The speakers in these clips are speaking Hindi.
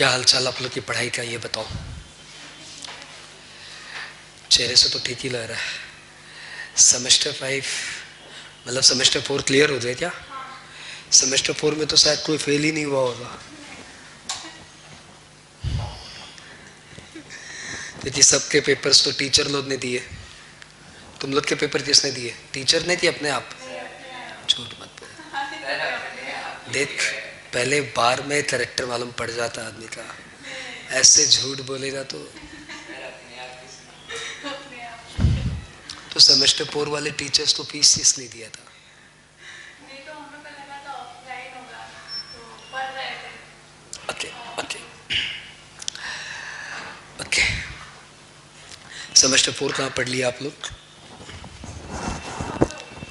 क्या हालचाल आप लोग की पढ़ाई का, ये बताओ। चेहरे से तो ठीक ही लग रहा है। सेमेस्टर 5 मतलब सेमेस्टर 4 क्लियर हो गए क्या? सेमेस्टर 4 में तो शायद कोई फेल ही नहीं हुआ होगा, क्योंकि सबके पेपर्स तो टीचर लोग ने दिए। तुम लोग के पेपर किसने दिए? टीचर ने दिए अपने आप? झूठ मत बोल। देख, पहले बार में करेक्टर मालूम पड़ जाता आदमी का, ऐसे झूठ बोलेगा तो सेमेस्टर 4 वाले टीचर्स को फीस इसलिए दिया था। Okay okay okay. सेमेस्टर 4 कहाँ पढ़ लिया आप लोग?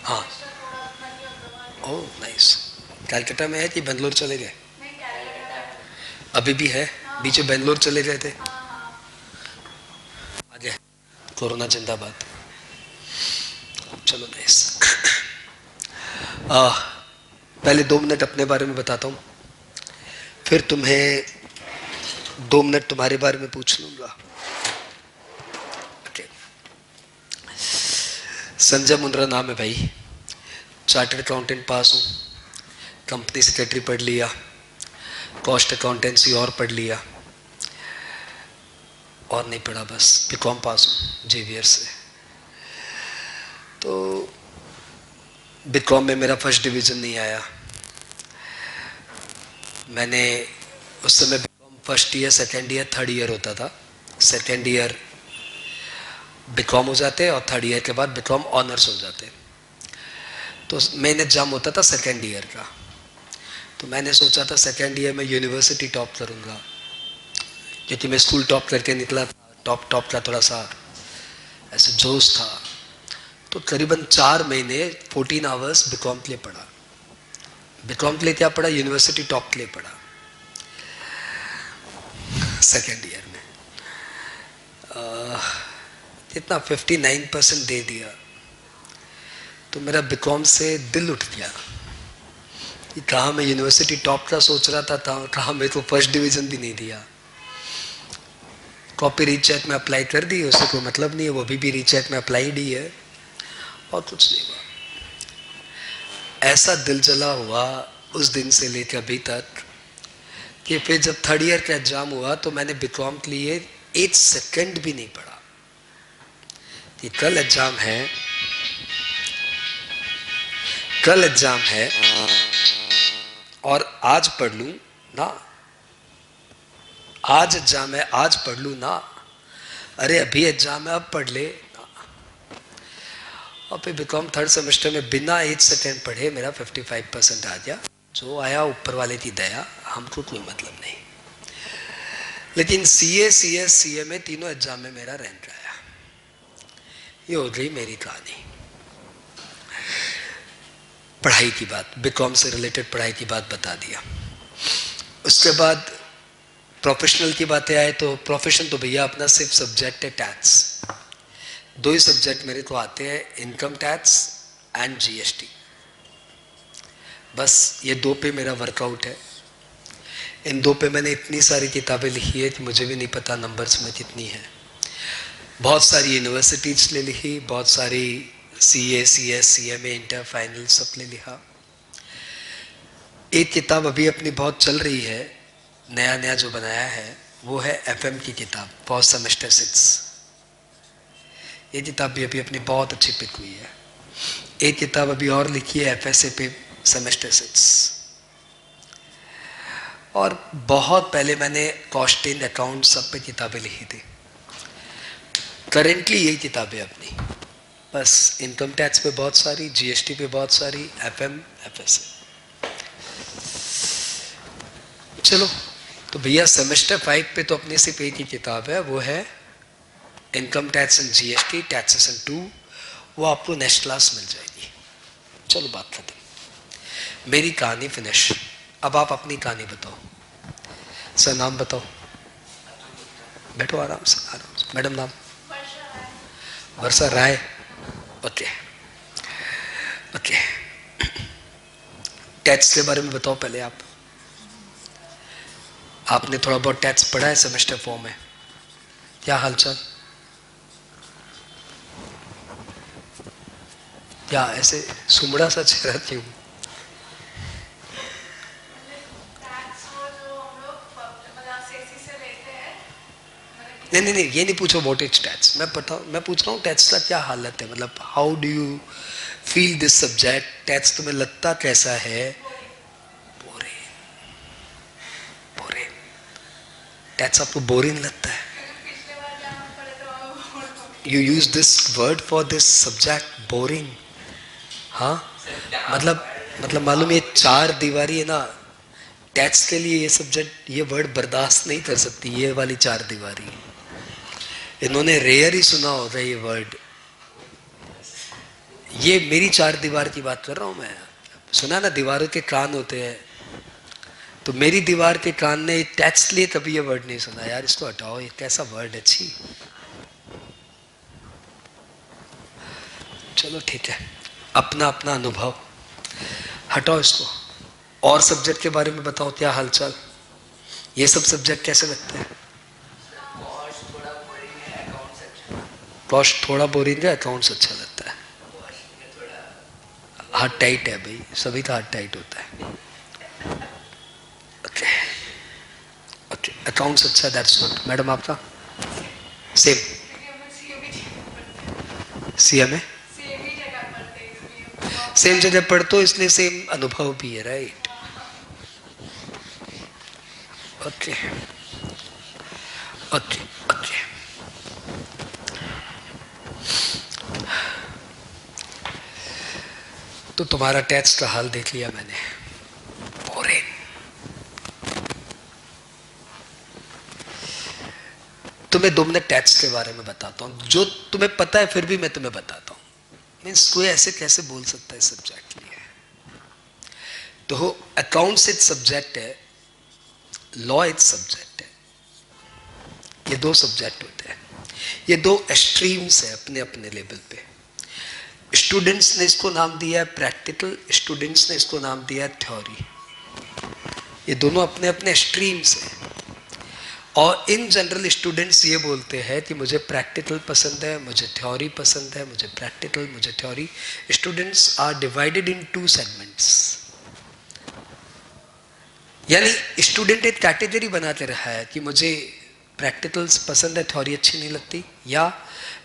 हाँ, ओह नाइस। कलकत्ता में है कि बेंगलोर चले गए? अभी भी है, बीच में बेंगलोर चले गए थे। आगे कोरोना जिंदाबाद। चलो नाइस। पहले 2 मिनट अपने बारे में बताता हूँ, फिर तुम्हें 2 मिनट तुम्हारे बारे में पूछ लूंगा। okay. संजय मुंद्रा नाम है भाई, चार्टर्ड अकाउंटेंट पास हूँ, कंपनी सेक्रेटरी पढ़ लिया, कॉस्ट अकाउंटेंसी और पढ़ लिया, और नहीं पढ़ा, बस बीकॉम पास हूँ जेवियर से। तो बीकॉम में मेरा फर्स्ट डिवीज़न नहीं आया। मैंने उस समय BCom first year, second year, third year होता था। सेकेंड ईयर बीकॉम हो जाते और थर्ड ईयर के बाद बीकॉम ऑनर्स हो जाते। तो मेन एग्जाम होता था सेकेंड ईयर का। तो मैंने सोचा था सेकेंड ईयर में यूनिवर्सिटी टॉप करूँगा, क्योंकि मैं स्कूल टॉप करके निकला था। टॉप का थोड़ा सा ऐसे जोश था। तो करीबन 4 महीने 14 आवर्स बीकॉम के लिए पढ़ा। बीकॉम के लिए क्या पढ़ा? यूनिवर्सिटी टॉप के लिए पढ़ा सेकेंड ईयर में। इतना 59% दे दिया तो मेरा बीकॉम से दिल उठ गया कि कहाँ मैं यूनिवर्सिटी टॉप का सोच रहा था, कहाँ मेरे को फर्स्ट डिवीज़न भी नहीं दिया। कॉपी रीचेक में अप्लाई कर दी, उससे कोई मतलब नहीं है, वो भी रीचेक में अप्लाई दी है और कुछ नहीं हुआ। ऐसा दिल जला हुआ उस दिन से लेकर अभी तक कि फिर जब थर्ड ईयर का एग्जाम हुआ तो मैंने बीकॉम के लिए 1 सेकंड भी नहीं पढ़ा कि कल एग्जाम है और आज पढ़ लूं ना, आज एग्जाम है आज पढ़ लूं ना, अरे अभी एग्जाम है अब पढ़ ले ना। और फिर बीकॉम थर्ड सेमेस्टर में बिना 1 सेकंड पढ़े मेरा 55% आ गया। जो आया ऊपर वाले की दया, हमको कोई मतलब नहीं। लेकिन सीए, सीएस, सीएमए तीनों एग्जाम में मेरा रैंक आया। ये हो गई मेरी कहानी। पढ़ाई की बात, बीकॉम से रिलेटेड पढ़ाई की बात बता दिया। उसके बाद प्रोफेशनल की बातें आए तो प्रोफेशन तो भैया अपना सिर्फ सब्जेक्ट है टैक्स। 2 ही सब्जेक्ट मेरे को आते हैं, इनकम टैक्स एंड जीएसटी। बस ये 2 पे मेरा वर्कआउट है। इन 2 पे मैंने इतनी सारी किताबें लिखी है कि मुझे भी नहीं पता नंबर्स में कितनी है। बहुत सारी यूनिवर्सिटीज ले लिखी, बहुत सारी CA, CS, CMA, inter, final सब ले लिखा। एक किताब अभी अपनी बहुत चल रही है, नया नया जो बनाया है, वो है एफएम की किताब, फॉर सेमेस्टर 6। ये किताब भी अभी अपनी बहुत अच्छी पिक हुई है। एक किताब अभी और लिखी है एफएसए पे, सेमेस्टर 6। और बहुत पहले मैंने कॉस्टिंग, अकाउंट सब पे किताबें लिखी थी। करेंटली यही किताबें अपनी, बस इनकम टैक्स पे बहुत सारी, जीएसटी पे बहुत सारी, एफएम, एफएसए। चलो, तो भैया सेमेस्टर 5 पे तो अपनी सिर्फ एक ही किताब है, वो है income tax and GST, taxation 2। वो आपको नेक्स्ट क्लास मिल जाएगी। चलो बात खत्म, मेरी कहानी फिनिश। अब आप अपनी कहानी बताओ। सर नाम बताओ, बैठो आराम से आराम से। मैडम नाम? Varsha Rai. Okay okay. Tax के बारे में बताओ पहले आप। आपने थोड़ा बहुत टैक्स पढ़ा है सेमेस्टर 4 में? क्या हालचाल? या ऐसे सुमड़ा सा चेहरा क्यों? नहीं नहीं नहीं, ये नहीं पूछो व्हाट इज टैक्स। मैं पूछ रहा हूँ टैक्स का क्या हालत है, मतलब how do you feel this subject? Tax तुम्हें लगता कैसा है? बोरिंग। बोरिंग। टैक्स आपको बोरिंग लगता है? You use this word for this subject, boring? हाँ, मतलब मालूम, ये 4 दीवारी है ना, टैक्स के लिए ये सब्जेक्ट, ये वर्ड बर्दाश्त नहीं कर सकती, ये वाली 4 दीवारी। इन्होंने रेयर ही सुना होता है ये वर्ड। ये मेरी 4 दीवार की बात कर रहा हूं मैं। सुना ना, दीवारों के कान होते हैं, तो मेरी दीवार के कान ने टैक्स लिए कभी ये वर्ड नहीं सुना। यार इसको हटाओ, ये कैसा वर्ड है, अच्छी। चलो ठीक है, अपना अपना अनुभव, हटाओ इसको। और सब्जेक्ट के बारे में बताओ, क्या हालचाल? ये सब सब्जेक्ट कैसे लगते हैं? कॉस्ट थोड़ा बोरिंग है, अकाउंट्स अच्छा लगता है। हार्ट टाइट है भाई, सभी का हार्ट टाइट होता है। ओके ओके, अकाउंट्स अच्छा, दैट्स गुड। मैडम आपका? सेम। सीएमए सेम जगह पढ़ते हो, इसलिए सेम अनुभव भी है, राइट? Okay okay okay. तो तुम्हारा टेस्ट का हाल देख लिया मैंने, बोरिंग। तुम्हें 2 मिनट टैक्स के बारे में बताता हूँ, जो तुम्हें पता है फिर भी मैं तुम्हें बताता हूँ। मीन्स कोई ऐसे कैसे बोल सकता है सब्जेक्ट लिए? तो अकाउंट्स एक सब्जेक्ट है, लॉ एक सब्जेक्ट है। ये 2 सब्जेक्ट होते हैं, ये 2 एक्सट्रीम्स है अपने अपने लेवल पे। स्टूडेंट्स ने इसको नाम दिया है प्रैक्टिकल, स्टूडेंट्स ने इसको नाम दिया है थ्योरी। ये दोनों अपने अपने एक्सट्रीम्स हैं। और इन जनरल स्टूडेंट्स ये बोलते हैं कि मुझे प्रैक्टिकल पसंद है, मुझे थ्योरी पसंद है, मुझे प्रैक्टिकल, मुझे theory. Students are divided in 2 segments. यानी स्टूडेंट एक कैटेगरी बनाते रहा है कि मुझे प्रैक्टिकल्स पसंद है, थ्योरी अच्छी नहीं लगती, या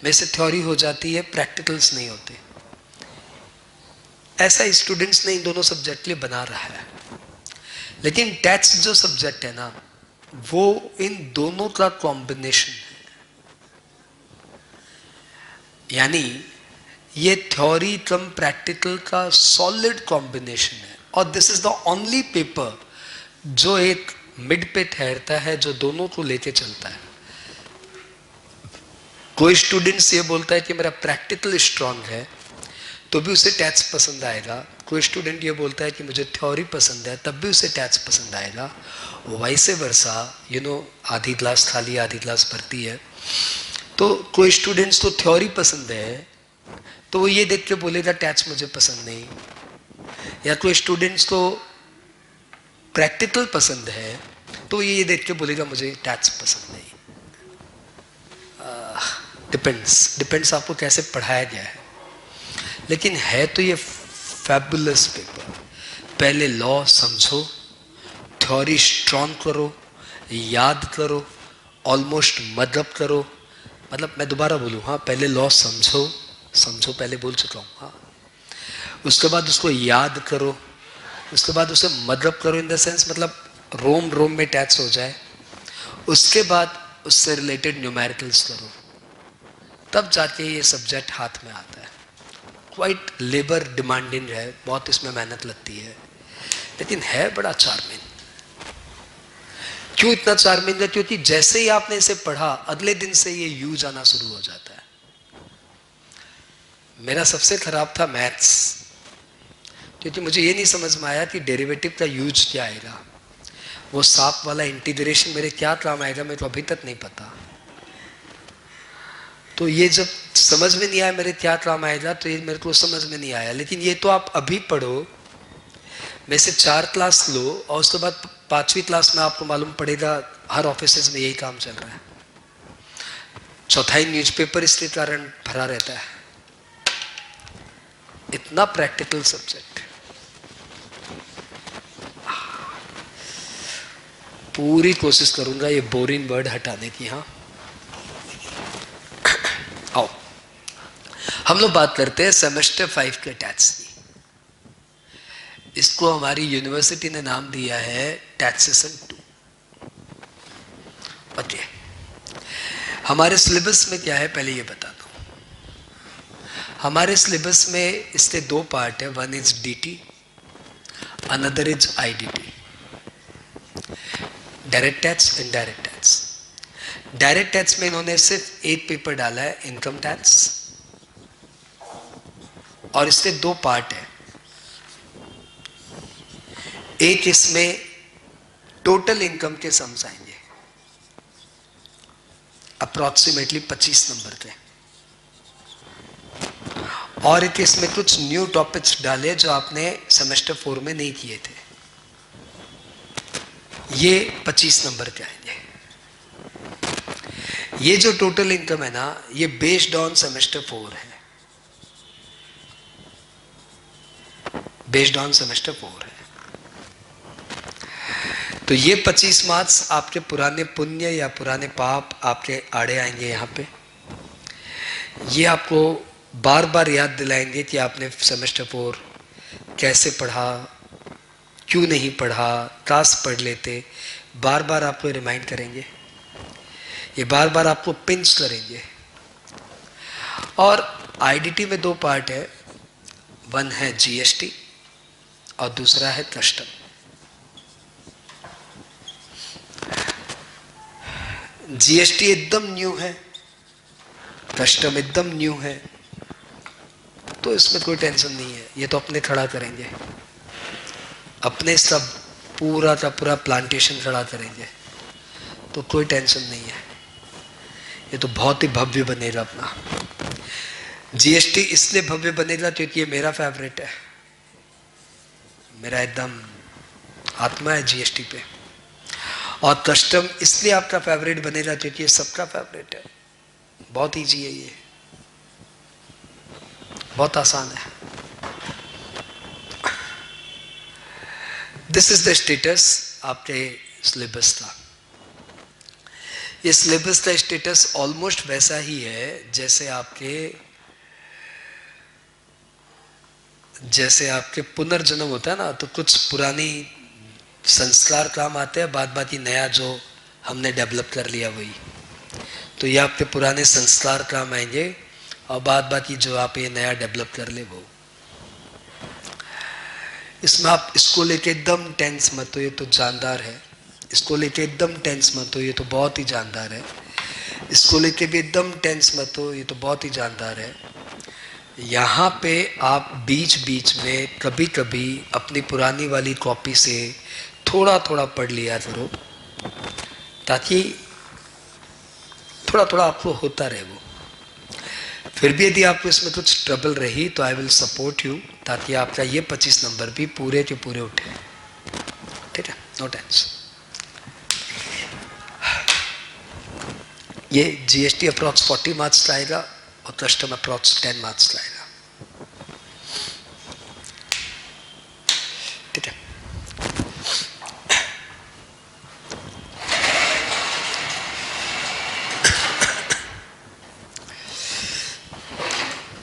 मेरे से थ्योरी हो जाती है, प्रैक्टिकल्स नहीं होते। ऐसा स्टूडेंट्स ने इन दोनों सब्जेक्ट के लिए बना रहा है। लेकिन टैक्स जो सब्जेक्ट है ना, वो इन दोनों का कॉम्बिनेशन है। यानी ये थ्योरी कम प्रैक्टिकल का सॉलिड कॉम्बिनेशन है। और this is the only paper जो एक मिड पे ठहरता है, जो दोनों को लेके चलता है। कोई स्टूडेंट्स ये बोलता है कि मेरा प्रैक्टिकल स्ट्रांग है, तो भी उसे टैक्स पसंद आएगा। कोई स्टूडेंट ये बोलता है कि मुझे थ्योरी पसंद है, तब भी उसे टैक्स पसंद आएगा। वैसे वर्षा, आधी ग्लास खाली आधी ग्लास भरती है। तो कोई स्टूडेंट्स को थ्योरी पसंद है, तो वो ये देख के बोलेगा टैक्स मुझे पसंद नहीं। या कोई स्टूडेंट्स को प्रैक्टिकल पसंद है, तो ये देख के बोलेगा मुझे टैक्स पसंद नहीं। डिपेंड्स आपको कैसे पढ़ाया गया है। लेकिन है तो ये फैबुलस पेपर। पहले लॉ समझो, थ्योरी स्ट्रॉन्ग करो, याद करो, ऑलमोस्ट मतलब करो। मतलब मैं दोबारा बोलूँ, हाँ, पहले लॉ समझो, पहले बोल चुका हूँ, हाँ। उसके बाद उसको याद करो, उसके बाद उसे मतलब करो, इन द सेंस मतलब रोम रोम में टैक्स हो जाए। उसके बाद उससे रिलेटेड न्यूमेरिकल्स करो, तब जाके ये सब्जेक्ट हाथ में आता है। क्वाइट लेबर डिमांडिंग है, बहुत इसमें मेहनत लगती है, लेकिन है बड़ा चार्मिंग। क्यों इतना चार्मिंग है? क्योंकि जैसे ही आपने इसे पढ़ा, अगले दिन से ये यूज आना शुरू हो जाता है। मेरा सबसे खराब था मैथ्स, क्योंकि मुझे ये नहीं समझ में आया कि डेरिवेटिव का यूज क्या आएगा। वो सांप वाला इंटीग्रेशन मेरे क्या काम आएगा, मेरे को अभी तक नहीं पता। तो ये जब समझ में नहीं आया मेरे क्या काम आएगा, तो ये मेरे को समझ में नहीं आया। लेकिन ये तो आप अभी पढ़ो, में से 4 क्लास लो और उसके बाद 5वीं क्लास में आपको मालूम पड़ेगा हर ऑफिस में यही काम चल रहा है। चौथाई न्यूज़पेपर इसके कारण भरा रहता है। इतना प्रैक्टिकल सब्जेक्ट, पूरी कोशिश करूंगा ये बोरिंग वर्ड हटाने की। हाँ, आओ हम लोग बात करते हैं सेमेस्टर 5 के टैक्स की। इसको हमारी यूनिवर्सिटी ने नाम दिया है टैक्सेशन 2। ओके, हमारे सिलेबस में क्या है पहले ये बता दो। हमारे सिलेबस में इसके 2 पार्ट है, one is DT, another is IDT, direct tax, indirect tax. Direct tax में इन्होंने सिर्फ एक पेपर डाला है, इनकम टैक्स, और इसके 2 पार्ट है। एक इसमें टोटल इनकम के सम्स आएंगे अप्रोक्सीमेटली 25 नंबर के, और एक इसमें कुछ न्यू टॉपिक्स डाले जो आपने सेमेस्टर 4 में नहीं किए थे, ये 25 नंबर के आएंगे। ये जो टोटल इनकम है ना, ये बेस्ड ऑन सेमेस्टर 4 है, बेस्ड ऑन सेमेस्टर 4 है। तो ये 25 मार्क्स आपके पुराने पुण्य या पुराने पाप आपके आड़े आएंगे यहाँ पे। ये आपको बार बार याद दिलाएंगे कि आपने सेमेस्टर 4 कैसे पढ़ा, क्यों नहीं पढ़ा, काश पढ़ लेते। बार बार आपको रिमाइंड करेंगे, ये बार बार आपको पिंच करेंगे। और आईडीटी में 2 पार्ट है, वन है जीएसटी और दूसरा है कस्टम। जीएसटी एकदम न्यू है, कस्टम एकदम न्यू है, तो इसमें कोई टेंशन नहीं है, ये तो अपने खड़ा करेंगे, अपने सब पूरा का पूरा प्लांटेशन खड़ा करेंगे, तो कोई टेंशन नहीं है। ये तो बहुत ही भव्य बनेगा अपना जीएसटी। इसलिए भव्य बनेगा क्योंकि ये मेरा फेवरेट है, मेरा एकदम आत्मा है जीएसटी पे। और कस्टम इसलिए आपका फेवरेट बनेगा क्योंकि ये सबका फेवरेट है। बहुत ईजी है, ये बहुत आसान है। दिस इज द स्टेटस आपके सिलेबस का। ये सिलेबस का स्टेटस ऑलमोस्ट वैसा ही है जैसे आपके पुनर्जन्म होता है ना, तो कुछ पुरानी संस्कार काम आते हैं, बाद बाकी नया जो हमने डेवलप कर लिया वही। तो ये आपके पुराने संस्कार काम आएंगे और बाद बाकी जो आप ये नया डेवलप कर ले वो। इसमें आप इसको लेके एकदम टेंस मत हो, ये तो जानदार है। इसको लेके एकदम टेंस मत हो, ये तो बहुत ही जानदार है। इसको लेके भी एकदम टेंस मत हो, ये तो बहुत ही जानदार है। यहाँ पे आप बीच बीच में कभी कभी अपनी पुरानी वाली कॉपी से थोड़ा थोड़ा पढ़ लिया करो, ताकि थोड़ा थोड़ा आपको होता रहे वो। फिर भी यदि आपको इसमें कुछ ट्रबल रही तो आई विल सपोर्ट यू, ताकि आपका ये 25 नंबर भी पूरे के पूरे उठे। ठीक है, नो टेंशन। ये जीएसटी अप्रॉक्स 40 मार्क्स लाएगा और कस्टम अप्रॉक्स 10 मार्क्स लाएगा। ठीक है,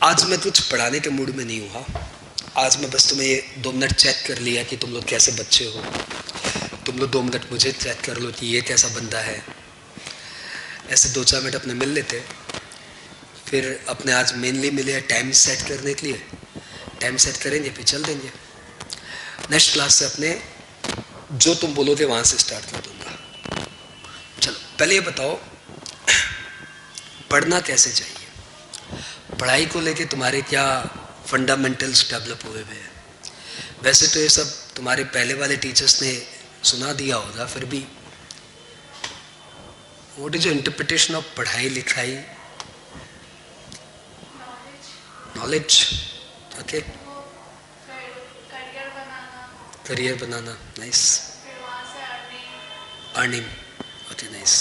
आज मैं कुछ पढ़ाने के मूड में नहीं हुआ। आज मैं बस तुम्हें ये 2 मिनट चेक कर लिया कि तुम लोग कैसे बच्चे हो। तुम लोग 2 मिनट मुझे चेक कर लो कि ये कैसा बंदा है। ऐसे 2-4 मिनट अपने मिल लेते, फिर अपने आज मेनली मिले टाइम सेट करने के लिए। टाइम सेट करेंगे फिर चल देंगे। नेक्स्ट क्लास से अपने जो तुम बोलोगे वहाँ से स्टार्ट कर दूंगा। चलो पहले ये बताओ, पढ़ना कैसे चाहिए? पढ़ाई को लेके तुम्हारे क्या फंडामेंटल्स डेवलप हुए हुए हैं? वैसे तो ये सब तुम्हारे पहले वाले टीचर्स ने सुना दिया होगा, फिर भी what is your interpretation of पढ़ाई लिखाई? Knowledge, okay. करियर बनाना, करियर बनाना, नाइस। Earning, okay nice.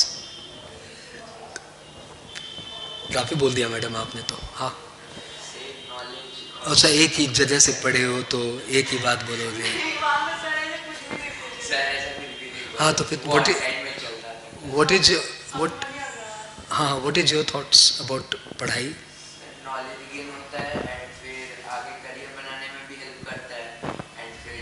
काफी बोल दिया मैडम आपने तो। हाँ, अच्छा एक ही जगह से पढ़े हो तो एक ही बात बोलोगे। हाँ तो फिर व्हाट इज व्हाट हाँ what is your thoughts about पढ़ाई? नॉलेज गेन होता है एंड फिर आगे करियर बनाने में भी हेल्प करता है एंड फिर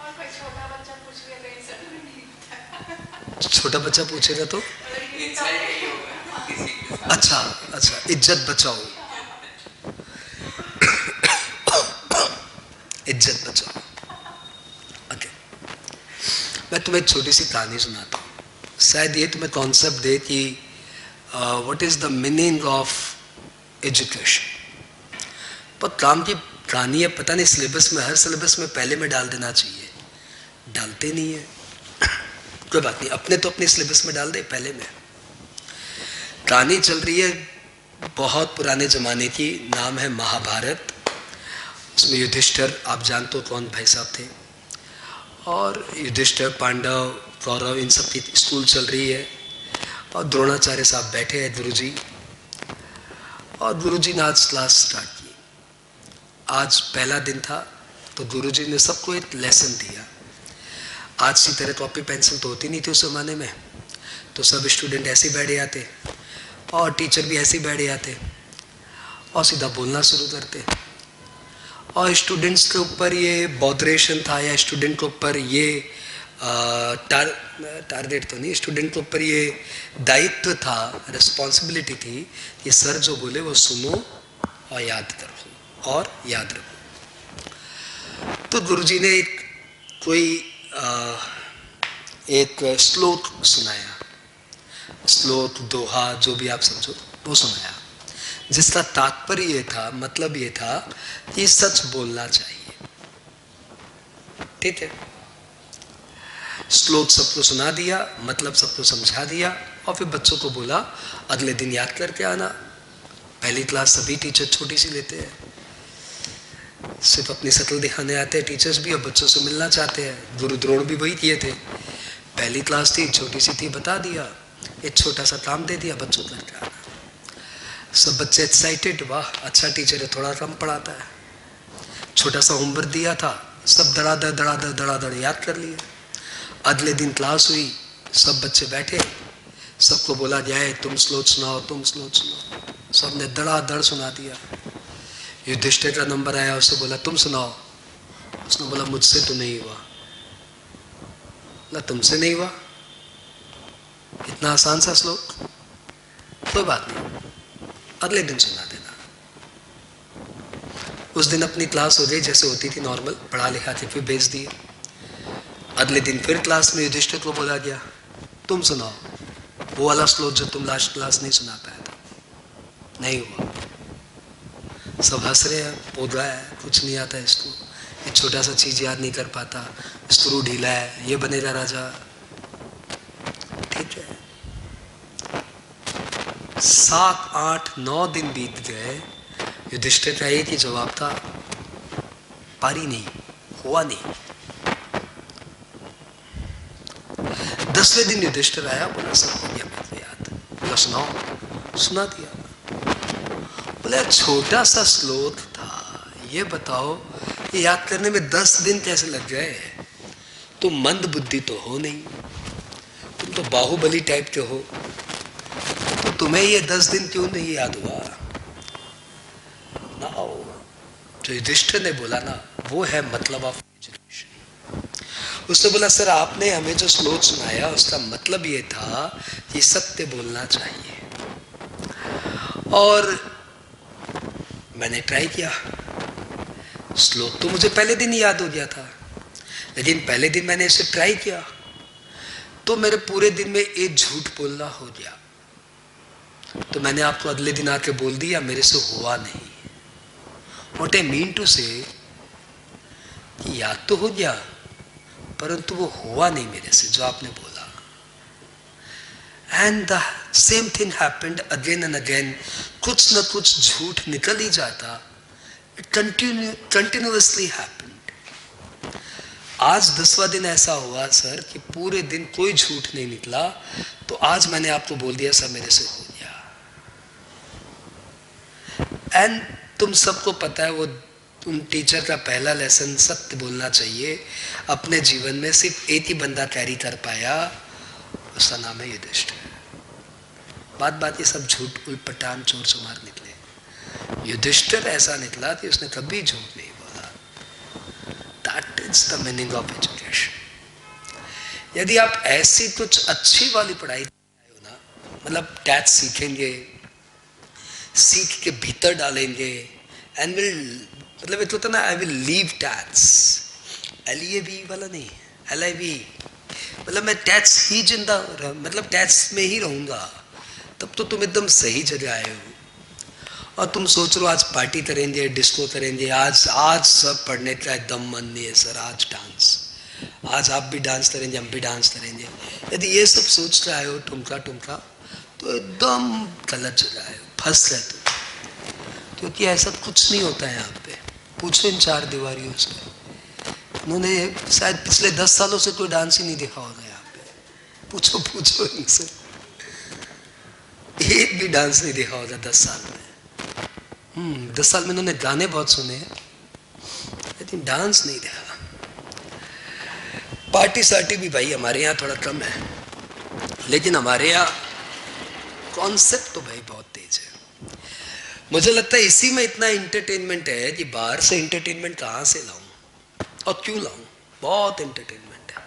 और कोई छोटा बच्चा पूछ लिया तो आंसर नहीं। छोटा बच्चा पूछेगा तो अच्छा अच्छा, इज्जत बचाओ, इज्जत बचाओ। ओके, मैं तुम्हें एक छोटी सी कहानी सुनाता हूँ, शायद ये तुम्हें कॉन्सेप्ट दे कि what is the meaning of education. पर काम की कहानी है, पता नहीं सिलेबस में, हर सिलेबस में पहले में डाल देना चाहिए, डालते नहीं है। कोई बात नहीं, अपने तो अपने सिलेबस में डाल दे पहले में। कहानी चल रही है बहुत पुराने जमाने की, नाम है महाभारत। उसमें युधिष्ठिर, आप जानते हो कौन भाई साहब थे, और युधिष्ठिर, पांडव, कौरव, इन सब की स्कूल चल रही है। और द्रोणाचार्य साहब बैठे हैं, गुरुजी, और गुरुजी ने आज क्लास स्टार्ट की। आज पहला दिन था तो गुरुजी ने सबको एक लेसन दिया। आज की तरह कॉपी पेंसिल तो होती नहीं थी उस जमाने में, तो सब स्टूडेंट ऐसे बैठ जाते और टीचर भी ऐसे बैठ जाते और सीधा बोलना शुरू करते। और स्टूडेंट्स के ऊपर ये बॉदरेशन था, या स्टूडेंट के ऊपर ये टारगेट तो नहीं, स्टूडेंट के ऊपर ये दायित्व था, रिस्पॉन्सिबिलिटी थी कि सर जो बोले वो सुनो और याद करो और याद रखो। तो गुरुजी ने कोई एक श्लोक सुनाया, श्लोक, दोहा, जो भी आप समझो, वो सुनाया, जिसका तात्पर्य ये था, मतलब ये था कि सच बोलना चाहिए। ठीक है, श्लोक सबको सुना दिया, मतलब सबको समझा दिया, और फिर बच्चों को बोला अगले दिन याद करके आना। पहली क्लास सभी टीचर छोटी सी लेते हैं, सिर्फ अपनी शक्ल दिखाने आते हैं टीचर्स भी, और बच्चों से मिलना चाहते हैं। गुरु द्रोण भी वही किए थे, पहली क्लास थी, छोटी सी थी, बता दिया, एक छोटा सा काम दे दिया, बच्चों करके आना। सब बच्चे एक्साइटेड, वाह अच्छा टीचर है, थोड़ा कम पढ़ाता है। छोटा सा होमवर्क दिया था, सब धड़ाधड़ याद कर लिए। अगले दिन क्लास हुई, सब बच्चे बैठे, सबको बोला जाए तुम श्लोक सुनाओ, तुम श्लोक सुनाओ। सबने धड़ाधड़ सुना दिया। युधिष्ठिर का नंबर आया, उससे बोला तुम सुनाओ। उसने बोला मुझसे तो नहीं हुआ। बोला तुमसे नहीं हुआ, इतना आसान सा श्लोक, कोई बात नहीं, अगले दिन सुना देना। उस दिन अपनी क्लास हो गई जैसे होती थी नॉर्मल, पढ़ा लिखा के फिर भेज दिए। अगले दिन फिर क्लास में युधिष्ठिर को बोला गया तुम सुनाओ वो वाला श्लोक जो तुम लास्ट क्लास नहीं सुना पाया था। नहीं हुआ, सब हंस रहे हैं, बोल रहा है कुछ नहीं आता है इसको, ये छोटा सा चीज याद नहीं कर पाता, स्क्रू ढीला है, ये बनेगा राजा। ठीक है, 7, 8, 9 दिन बीत गए, युधिष्ठिर का एक ही जवाब था, पारी नहीं, हुआ नहीं। 10वें दिन युधिष्ठिर आया, बोला सब हो गया मेरे को याद। बोला सुनाओ, सुना दिया। बोला छोटा सा श्लोक था, ये बताओ ये याद करने में 10 दिन कैसे लग गए? तुम मंद बुद्धि तो हो नहीं, तुम तो बाहुबली टाइप के हो, तो तुम्हें ये 10 दिन क्यों नहीं याद हुआ? ना जो युधिष्ठिर ने बोला ना, वो है मतलब ऑफ एजुकेशन। उसने बोला सर आपने हमें जो श्लोक सुनाया उसका मतलब ये था कि सत्य बोलना चाहिए, और मैंने ट्राई किया। श्लोक तो मुझे पहले दिन ही याद हो गया था, लेकिन पहले दिन मैंने इसे ट्राई किया तो मेरे पूरे दिन में एक झूठ बोलना हो गया। तो मैंने आपको अगले दिन आके बोल दिया मेरे से हुआ नहीं। व्हाट आई मीन टू से, याद तो हो गया परंतु वो हुआ नहीं मेरे से जो आपने बोला। And the same thing happened again and again. कुछ न कुछ झूठ निकल ही जाता, It continuously happened. आज 10वां दिन ऐसा हुआ सर कि पूरे दिन कोई झूठ नहीं निकला, तो आज मैंने आपको बोल दिया सर मेरे से हो गया। एंड तुम सबको पता है वो तुम टीचर का पहला लेसन सत्य बोलना चाहिए। अपने जीवन में सिर्फ एक ही बंदा कैरी कर पाया, उसका नाम है युधिष्ठिर। बात ये सब झूठ उलपटान चोर चमार निकले। युधिष्ठिर ऐसा निकला कि उसने कभी झूठ नहीं बोला। That is the meaning of education. यदि आप ऐसी कुछ अच्छी वाली पढ़ाई हो ना, मतलब टैच सीखेंगे, सीख के भीतर डालेंगे, एंड विल, मतलब ये तो होता ना, आई विल लीव टैच, LEAV वाला नहीं, LIV, मतलब मैं टैच ही जिंदा, मतलब टैच में ही रहूंगा, तब तो तुम एकदम सही जगह आए हो। और तुम सोच रहे हो आज पार्टी करेंगे, डिस्को करेंगे, आज सब पढ़ने का एकदम मन नहीं है सर, आज डांस, आज आप भी डांस करेंगे, हम भी डांस करेंगे। यदि ये सब सोच कर आए हो ठुमका तो एकदम गलत जगह आए हो, फंस गए तुम। क्योंकि ऐसा कुछ नहीं होता है यहाँ पे। पूछो इन चार दीवारियों से, उन्होंने शायद पिछले 10 सालों से कोई डांस ही नहीं देखा होगा यहाँ पे। पूछो इनसे, एक भी डांस नहीं देखा होगा 10 साल में। 10 साल में उन्होंने गाने बहुत सुने हैं, लेकिन डांस नहीं देखा। पार्टी सार्टी भी भाई हमारे यहाँ थोड़ा कम है, लेकिन हमारे यहाँ कॉन्सेप्ट तो भाई बहुत तेज है। मुझे लगता है इसी में इतना एंटरटेनमेंट है कि बाहर से एंटरटेनमेंट कहाँ से लाऊं और क्यों लाऊं। बहुत एंटरटेनमेंट है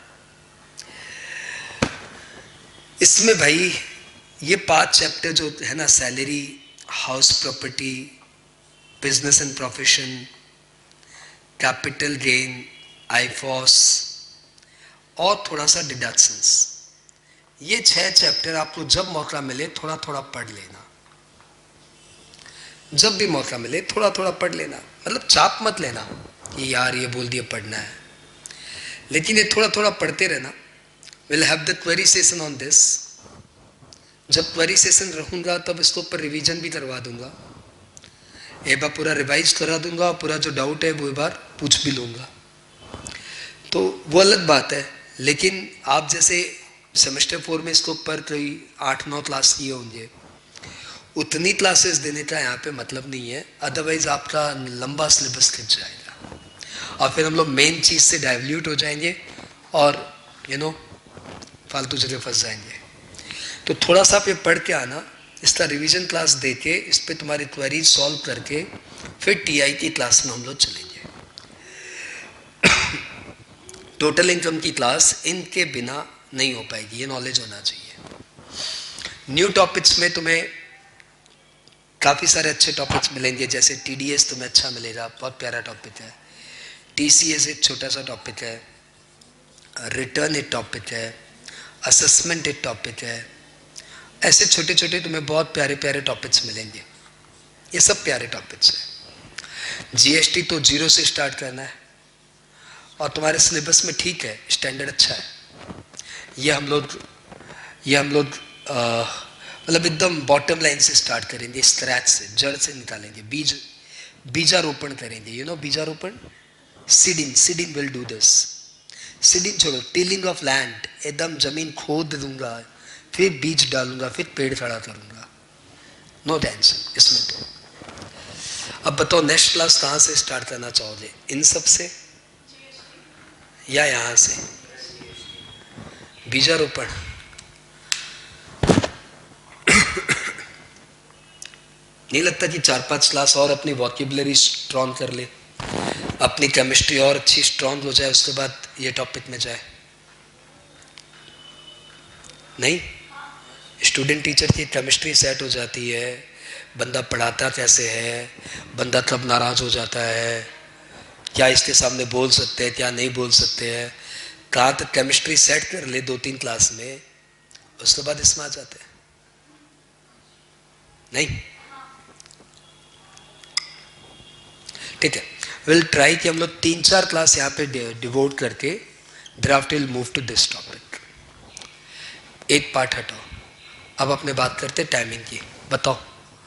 इसमें भाई। ये 5 चैप्टर जो है ना, salary, house property, business and profession, capital gain, IFOS और थोड़ा सा डिडक्शंस, ये 6 चैप्टर आपको जब मौका मिले थोड़ा थोड़ा पढ़ लेना। जब भी मौका मिले थोड़ा थोड़ा पढ़ लेना, मतलब चाप मत लेना कि यार ये बोल दिया पढ़ना है, लेकिन ये थोड़ा थोड़ा पढ़ते रहना। Will have the query session on this. जब क्वेरी सेशन रहूंगा तब इसके ऊपर रिवीजन भी करवा दूंगा, एक बार पूरा रिवाइज करा दूंगा, पूरा जो डाउट है वो एक बार पूछ भी लूंगा। तो वो अलग बात है, लेकिन आप जैसे सेमेस्टर 4 में इसके ऊपर कोई 8-9 क्लास किए होंगे, उतनी क्लासेस देने का यहाँ पे मतलब नहीं है, अदरवाइज आपका लंबा सिलेबस खिंच जाएगा और फिर हम लोग मेन चीज से डाइल्यूट हो जाएंगे और फालतू जगह फंस जाएंगे। तो थोड़ा सा पे पढ़ के आना, इसका रिवीजन क्लास दे के इस पे तुम्हारी क्वेरीज सॉल्व करके फिर TI की क्लास में हम लोग चलेंगे। टोटल इनकम की क्लास इनके बिना नहीं हो पाएगी, ये नॉलेज होना चाहिए। न्यू टॉपिक्स में तुम्हें काफ़ी सारे अच्छे टॉपिक्स मिलेंगे, जैसे TDS तुम्हें अच्छा मिलेगा, बहुत प्यारा टॉपिक है। TCS एक छोटा सा टॉपिक है, रिटर्न एक टॉपिक है, असेसमेंट एक टॉपिक है। ऐसे छोटे छोटे तुम्हें बहुत प्यारे प्यारे टॉपिक्स मिलेंगे, ये सब प्यारे टॉपिक्स हैं। GST तो 0 से स्टार्ट करना है और तुम्हारे सिलेबस में ठीक है, स्टैंडर्ड अच्छा है। ये हम लोग मतलब एकदम बॉटम लाइन से स्टार्ट करेंगे, स्क्रैच से, जड़ से निकालेंगे, बीजारोपण करेंगे। बीजारोपण, seeding will do this. Seeding छोड़ो, टिलिंग ऑफ लैंड, एकदम जमीन खोद दूंगा, फिर बीज डालूंगा, फिर पेड़ खड़ा करूंगा, नो टेंशन इसमें। तो अब बताओ नेक्स्ट क्लास कहाँ से स्टार्ट करना चाहोगे, इन सब से या यहाँ से? बीजारोपण नहीं लगता कि 4-5 क्लास और अपनी वॉकेबुलरी स्ट्रॉन्ग कर ले, अपनी केमिस्ट्री और अच्छी स्ट्रॉन्ग हो जाए, उसके बाद ये टॉपिक में जाए? नहीं, स्टूडेंट टीचर की केमिस्ट्री सेट हो जाती है, बंदा पढ़ाता कैसे है, बंदा कब नाराज हो जाता है, क्या इसके सामने बोल सकते हैं, क्या नहीं बोल सकते हैं, कहाँ तक केमिस्ट्री सेट कर ले 2-3 क्लास में, उसके बाद इसमें आ जाते हैं। नहीं, ठीक है, विल ट्राई कि हम लोग 3-4 क्लास यहाँ पे डिवोट करके draft will move to this topic. एक पार्ट हटाओ, अब अपने बात करते टाइमिंग की। बताओ